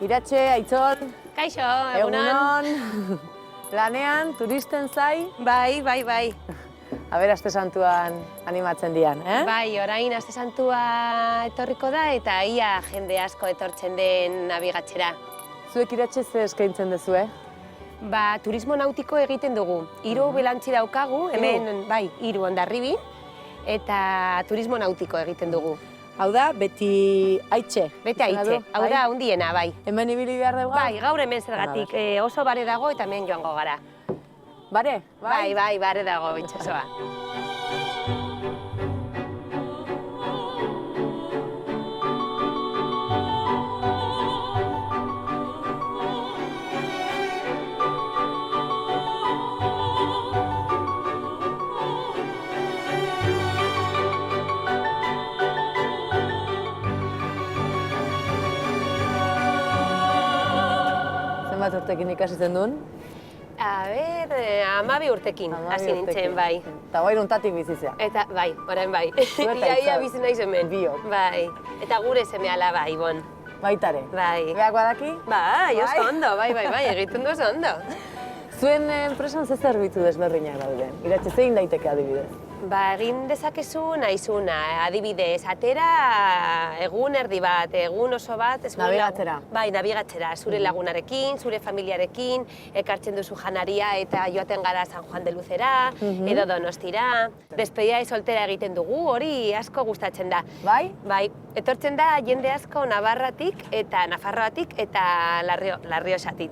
Iratxe, Aitzol, Kaixo, egunon. Lanean, turisten zai. Bai. Aber, Aste Santuan animatzen dian, eh? Bai, orain Aste Santua etorriko da eta ia jende asko etortzen den nabigatzera. Zuek Iratxe ze eskaintzen duzue? Ba, turismo nautiko egiten dugu. 3 belantzi daukagu, hemen, bai, 3 Hondarribin, eta turismo nautiko egiten dugu. Hau da, beti Aitxe. Beti Aitxe, hau da hundiena, bai. Hemen ibili behar dugu? Bai, gaur hemen zergatik oso bare dago eta hemen joango gara. Bare? Bai, bare dago itsasoa. Zenbat urtekin ikasitzen duen? A ber, 12 urtekin hasi nintzen, bai. Eta guain untatik bizizea. Eta bai, orain bai. eta Ia Aitzol. bizi naiz hemen. Biok. Bai. Eta gure seme alaba, Ibon. Baitare. Bai. Beak badaki? Bai, oso ondo, bai, egiten du oso ondo. Zuen enpresan ze zerbitzu desberdinak daude? Iratxe, zein daiteke adibidez? Ba, egin dezakezu nahizuna, adibidez, atera egun erdi bat, egun oso bat. Nabigatzera. Bai, nabigatzera, zure lagunarekin, zure familiarekin, ekartzen duzu janaria eta joaten gara San Juan de Luzera, edo Donostira. Despedida de soltera egiten dugu, hori asko gustatzen da. Bai? Bai, etortzen da jende asko Navarratik eta Nafarroatik eta Larriosatik.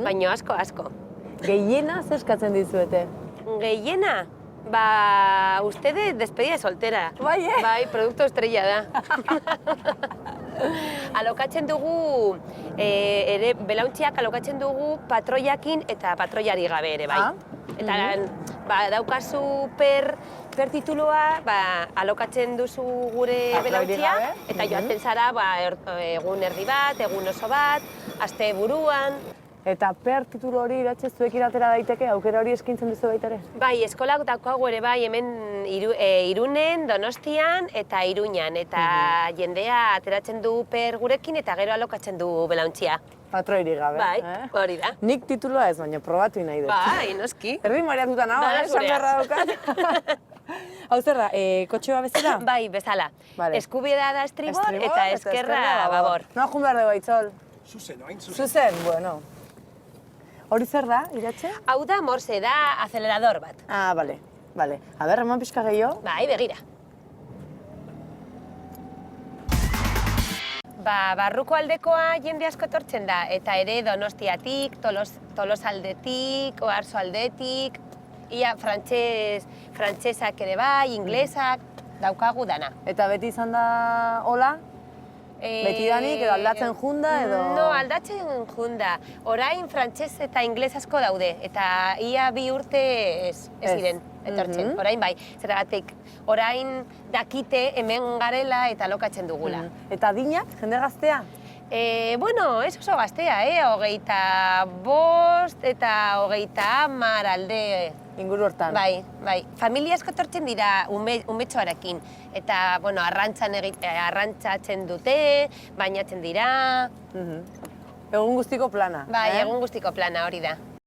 Baina asko. Gehiena zer eskatzen dizuete? Gehiena? Ba, uste de despedida de soltera. Bai, Bai, produktu estrella da. Alokatzen dugu, ere, belauntziak alokatzen dugu patroiakin eta patroiari gabe ere, bai. Eta daukazu per titulua, alokatzen duzu gure belauntzia, eta joaten zara egun erdi bat, egun oso bat, aste buruan. Eta per titulu hori Iratxe zuek iratera daiteke, aukera hori eskintzen duzu baita ere? Bai, eskolak daukagu ere bai, hemen Irunen, Donostian eta Iruñan. Eta jendea ateratzen du per gurekin eta gero alokatzen du belauntzia. Patroirik gabe. Bai, hori da. Nik titulua ez, baina probatu nahi dut. Bai, noski. Erdi mareatuta nago, esan beharra daukat. Hau zerra, kotxea bezala? Bai, bezala. Eskubidea da estribor eta eskerra babor. Noa jun behar dugu, Aitzol? Zuzen, oain zuzen. Zuzen, bueno. Hori zer da, Iratxe? Hau da morse, da acelerador bat. Ah, bale. A ber, eman pixka gehiago. Bai, begira. Barruko aldekoa jende asko etortzen da, eta ere Donostiatik, Tolosaldetik, Oarsoaldetik, ia frantsesak ere bai, inglesak, daukagu dana. Eta beti izan da hola? Beti danik, edo aldatzen junda, edo... No, aldatzen junda. Orain frantses eta ingles asko daude, eta ia 2 urte ez ziren etortzen. Orain bai, zergatik, orain dakite hemen garela eta lokatzen dugula. Eta adinak, jende gaztea? Bueno, ez oso gaztea, 25 eta 30 alde. Inguru hortan. Bai. Familia asko etortzen dira umetxoarekin. Eta, bueno, arrantzatzen dute, bainatzen dira. Egun guztiko plana. Bai, egun guztiko plana hori da.